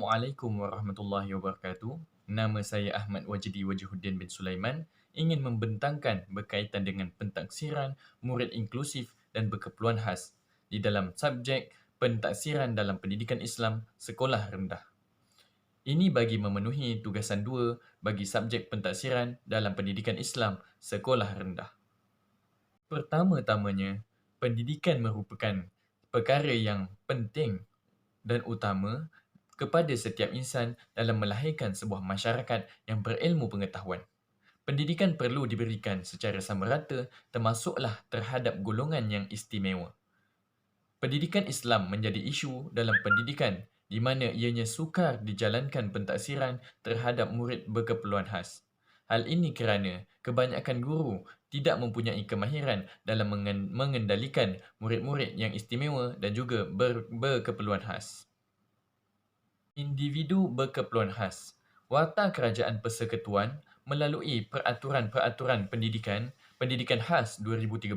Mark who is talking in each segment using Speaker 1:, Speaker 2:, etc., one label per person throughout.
Speaker 1: Assalamualaikum warahmatullahi wabarakatuh. Nama saya Ahmad Wajidi Wajihuddin bin Sulaiman, ingin membentangkan berkaitan dengan pentaksiran murid inklusif dan berkeperluan khas di dalam subjek pentaksiran dalam pendidikan Islam sekolah rendah. Ini bagi memenuhi tugasan 2 bagi subjek pentaksiran dalam pendidikan Islam sekolah rendah. Pertama-tamanya, pendidikan merupakan perkara yang penting dan utama kepada setiap insan dalam melahirkan sebuah masyarakat yang berilmu pengetahuan. Pendidikan perlu diberikan secara sama rata termasuklah terhadap golongan yang istimewa. Pendidikan Islam menjadi isu dalam pendidikan di mana ianya sukar dijalankan pentaksiran terhadap murid berkeperluan khas. Hal ini kerana kebanyakan guru tidak mempunyai kemahiran dalam mengendalikan murid-murid yang istimewa dan juga berkeperluan khas. Individu berkeperluan khas. Warta Kerajaan Persekutuan melalui Peraturan-Peraturan Pendidikan Khas 2013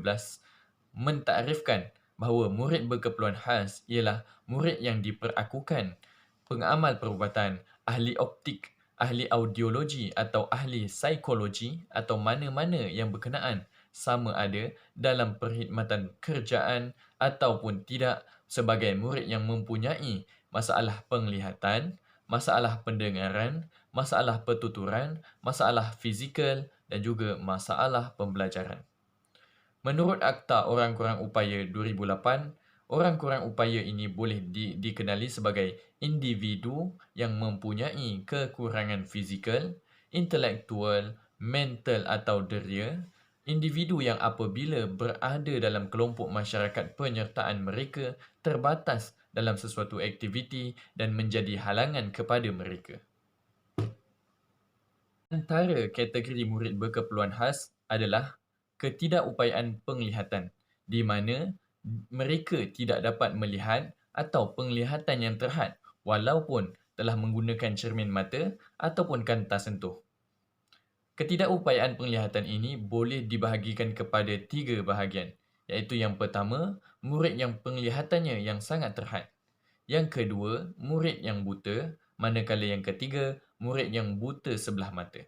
Speaker 1: mentakrifkan bahawa murid berkeperluan khas ialah murid yang diperakukan pengamal perubatan, ahli optik, ahli audiologi atau ahli psikologi atau mana-mana yang berkenaan sama ada dalam perkhidmatan kerjaan ataupun tidak sebagai murid yang mempunyai masalah penglihatan, masalah pendengaran, masalah pertuturan, masalah fizikal dan juga masalah pembelajaran. Menurut Akta Orang Kurang Upaya 2008, orang kurang upaya ini boleh dikenali sebagai individu yang mempunyai kekurangan fizikal, intelektual, mental atau deria, individu yang apabila berada dalam kelompok masyarakat penyertaan mereka terbatas dalam sesuatu aktiviti dan menjadi halangan kepada mereka. Antara kategori murid berkeperluan khas adalah ketidakupayaan penglihatan, di mana mereka tidak dapat melihat atau penglihatan yang terhad walaupun telah menggunakan cermin mata ataupun kantas sentuh. Ketidakupayaan penglihatan ini boleh dibahagikan kepada 3 bahagian, iaitu yang pertama, murid yang penglihatannya yang sangat terhad. Yang kedua, murid yang buta, manakala yang ketiga, murid yang buta sebelah mata.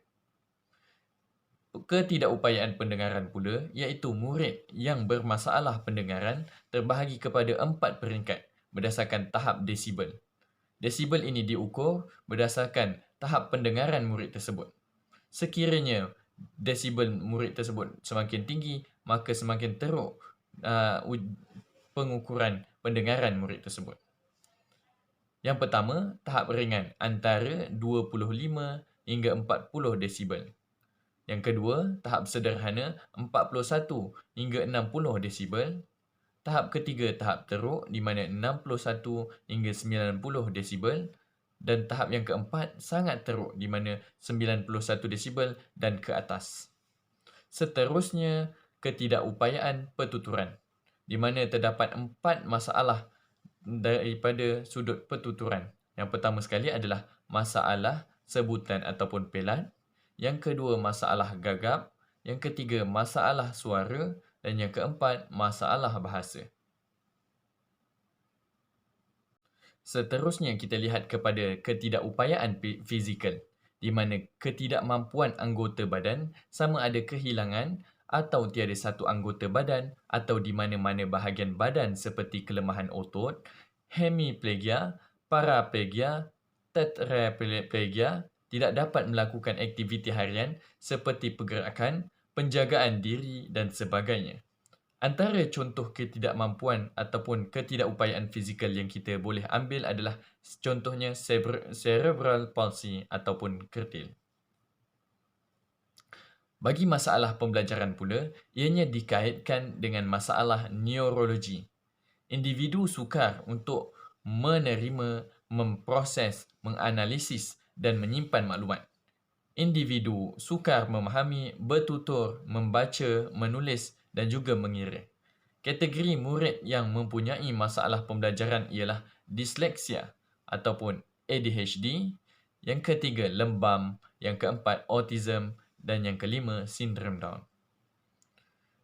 Speaker 1: Ketidakupayaan pendengaran pula, iaitu murid yang bermasalah pendengaran terbahagi kepada 4 peringkat berdasarkan tahap desibel. Desibel ini diukur berdasarkan tahap pendengaran murid tersebut. Sekiranya desibel murid tersebut semakin tinggi, maka semakin teruk pengukuran pendengaran murid tersebut. Yang pertama, tahap ringan antara 25 hingga 40 desibel. Yang kedua, tahap sederhana 41 hingga 60 desibel. Tahap ketiga, tahap teruk di mana 61 hingga 90 desibel. Dan tahap yang keempat sangat teruk di mana 91 desibel dan ke atas. Seterusnya, ketidakupayaan pertuturan di mana terdapat 4 masalah daripada sudut pertuturan. Yang pertama sekali adalah masalah sebutan ataupun pelat. Yang kedua, masalah gagap. Yang ketiga, masalah suara. Dan yang keempat, masalah bahasa. Seterusnya, kita lihat kepada ketidakupayaan fizikal, di mana ketidakmampuan anggota badan sama ada kehilangan atau tiada satu anggota badan atau di mana-mana bahagian badan seperti kelemahan otot, hemiplegia, paraplegia, tetraplegia, tidak dapat melakukan aktiviti harian seperti pergerakan, penjagaan diri dan sebagainya. Antara contoh ketidakmampuan ataupun ketidakupayaan fizikal yang kita boleh ambil adalah contohnya cerebral palsy ataupun kertil. Bagi masalah pembelajaran pula, ianya dikaitkan dengan masalah neurologi. Individu sukar untuk menerima, memproses, menganalisis dan menyimpan maklumat. Individu sukar memahami, bertutur, membaca, menulis dan juga mengira. Kategori murid yang mempunyai masalah pembelajaran ialah disleksia ataupun ADHD. Yang ketiga, lembam. Yang keempat, autism. Dan yang kelima, sindrom Down.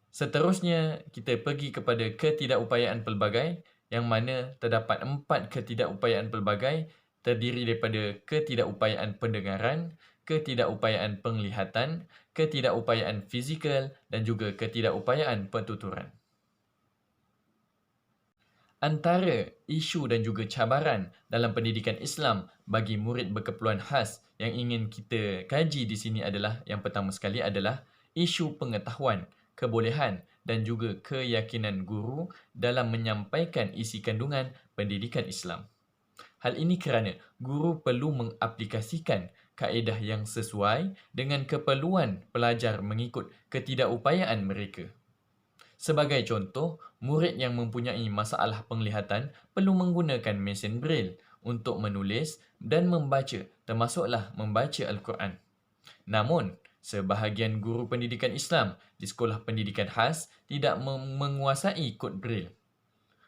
Speaker 1: Seterusnya, kita pergi kepada ketidakupayaan pelbagai yang mana terdapat 4 ketidakupayaan pelbagai terdiri daripada ketidakupayaan pendengaran, ketidakupayaan penglihatan, ketidakupayaan fizikal dan juga ketidakupayaan pentuturan. Antara isu dan juga cabaran dalam pendidikan Islam bagi murid berkeperluan khas yang ingin kita kaji di sini adalah yang pertama sekali adalah isu pengetahuan, kebolehan dan juga keyakinan guru dalam menyampaikan isi kandungan pendidikan Islam. Hal ini kerana guru perlu mengaplikasikan kaedah yang sesuai dengan keperluan pelajar mengikut ketidakupayaan mereka. Sebagai contoh, murid yang mempunyai masalah penglihatan perlu menggunakan mesin Braille untuk menulis dan membaca, termasuklah membaca Al-Quran. Namun, sebahagian guru pendidikan Islam di sekolah pendidikan khas tidak menguasai kod Braille.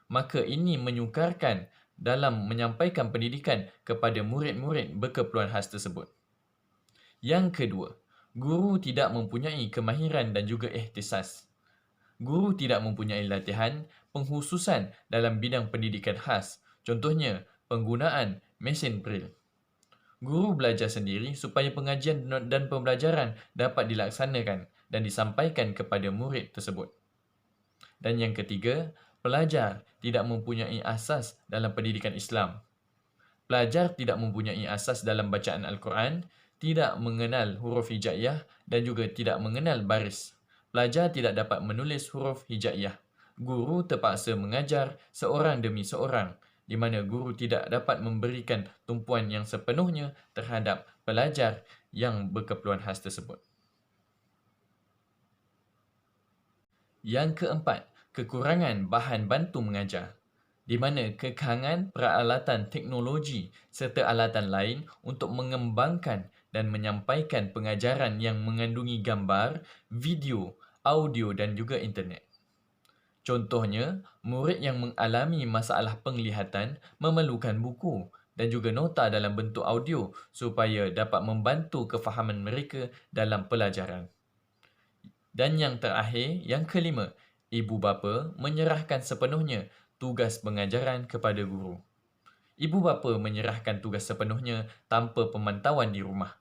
Speaker 1: Maka ini menyukarkan dalam menyampaikan pendidikan kepada murid-murid berkeperluan khas tersebut. Yang kedua, guru tidak mempunyai kemahiran dan juga ihtisas. Guru tidak mempunyai latihan pengkhususan dalam bidang pendidikan khas, contohnya penggunaan mesin Braille. Guru belajar sendiri supaya pengajian dan pembelajaran dapat dilaksanakan dan disampaikan kepada murid tersebut. Dan yang ketiga, pelajar tidak mempunyai asas dalam pendidikan Islam. Pelajar tidak mempunyai asas dalam bacaan Al-Quran, tidak mengenal huruf hijaiyah dan juga tidak mengenal baris. Pelajar tidak dapat menulis huruf hijaiyah. Guru terpaksa mengajar seorang demi seorang, di mana guru tidak dapat memberikan tumpuan yang sepenuhnya terhadap pelajar yang berkeperluan khas tersebut. Yang keempat, kekurangan bahan bantu mengajar, di mana kekangan peralatan teknologi serta alatan lain untuk mengembangkan dan menyampaikan pengajaran yang mengandungi gambar, video, audio dan juga internet. Contohnya, murid yang mengalami masalah penglihatan memerlukan buku dan juga nota dalam bentuk audio supaya dapat membantu kefahaman mereka dalam pelajaran. Dan yang terakhir, yang kelima, ibu bapa menyerahkan sepenuhnya tugas pengajaran kepada guru. Ibu bapa menyerahkan tugas sepenuhnya tanpa pemantauan di rumah.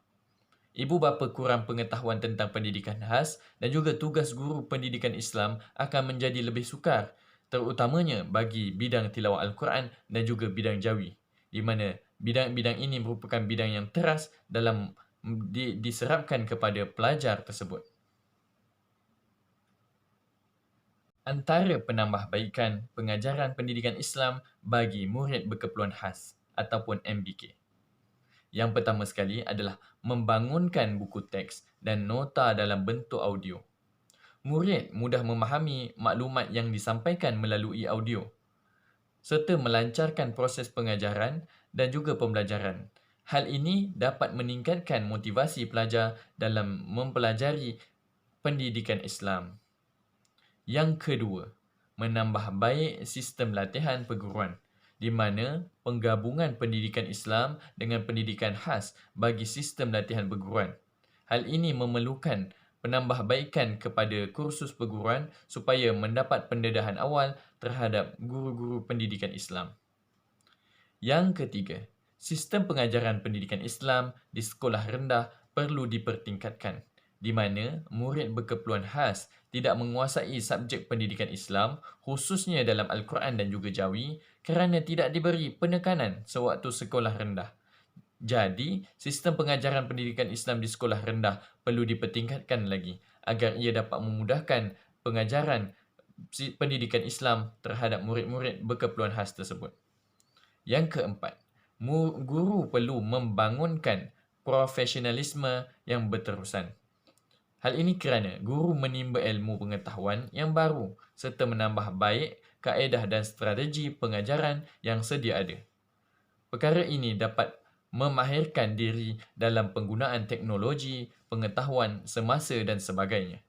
Speaker 1: Ibu bapa kurang pengetahuan tentang pendidikan khas dan juga tugas guru pendidikan Islam akan menjadi lebih sukar, terutamanya bagi bidang tilawah Al-Quran dan juga bidang jawi, di mana bidang-bidang ini merupakan bidang yang teras dalam diserapkan kepada pelajar tersebut. Antara penambahbaikan pengajaran pendidikan Islam bagi murid berkeperluan khas ataupun MBK. Yang pertama sekali adalah membangunkan buku teks dan nota dalam bentuk audio. Murid mudah memahami maklumat yang disampaikan melalui audio, serta melancarkan proses pengajaran dan juga pembelajaran. Hal ini dapat meningkatkan motivasi pelajar dalam mempelajari pendidikan Islam. Yang kedua, menambah baik sistem latihan perguruan, di mana penggabungan pendidikan Islam dengan pendidikan khas bagi sistem latihan perguruan. Hal ini memerlukan penambahbaikan kepada kursus perguruan supaya mendapat pendedahan awal terhadap guru-guru pendidikan Islam. Yang ketiga, sistem pengajaran pendidikan Islam di sekolah rendah perlu dipertingkatkan, di mana murid berkeperluan khas tidak menguasai subjek pendidikan Islam, khususnya dalam Al-Quran dan juga Jawi, kerana tidak diberi penekanan sewaktu sekolah rendah. Jadi, sistem pengajaran pendidikan Islam di sekolah rendah perlu dipertingkatkan lagi agar ia dapat memudahkan pengajaran pendidikan Islam terhadap murid-murid berkeperluan khas tersebut. Yang keempat, guru perlu membangunkan profesionalisme yang berterusan. Hal ini kerana guru menimba ilmu pengetahuan yang baru serta menambah baik kaedah dan strategi pengajaran yang sedia ada. Perkara ini dapat memahirkan diri dalam penggunaan teknologi, pengetahuan semasa dan sebagainya.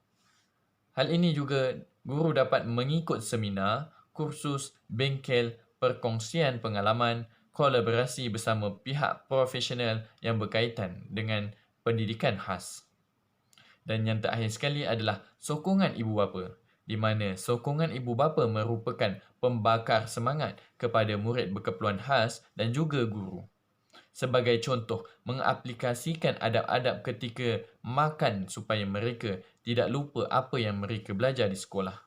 Speaker 1: Hal ini juga guru dapat mengikut seminar, kursus, bengkel, perkongsian pengalaman, kolaborasi bersama pihak profesional yang berkaitan dengan pendidikan khas. Dan yang terakhir sekali adalah sokongan ibu bapa, di mana sokongan ibu bapa merupakan pembakar semangat kepada murid berkeperluan khas dan juga guru. Sebagai contoh, mengaplikasikan adab-adab ketika makan supaya mereka tidak lupa apa yang mereka belajar di sekolah.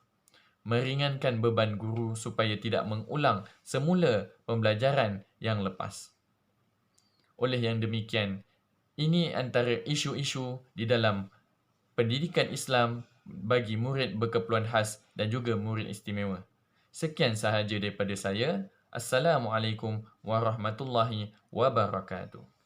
Speaker 1: Meringankan beban guru supaya tidak mengulang semula pembelajaran yang lepas. Oleh yang demikian, ini antara isu-isu di dalam pendidikan Islam bagi murid berkeperluan khas dan juga murid istimewa. Sekian sahaja daripada saya. Assalamualaikum warahmatullahi wabarakatuh.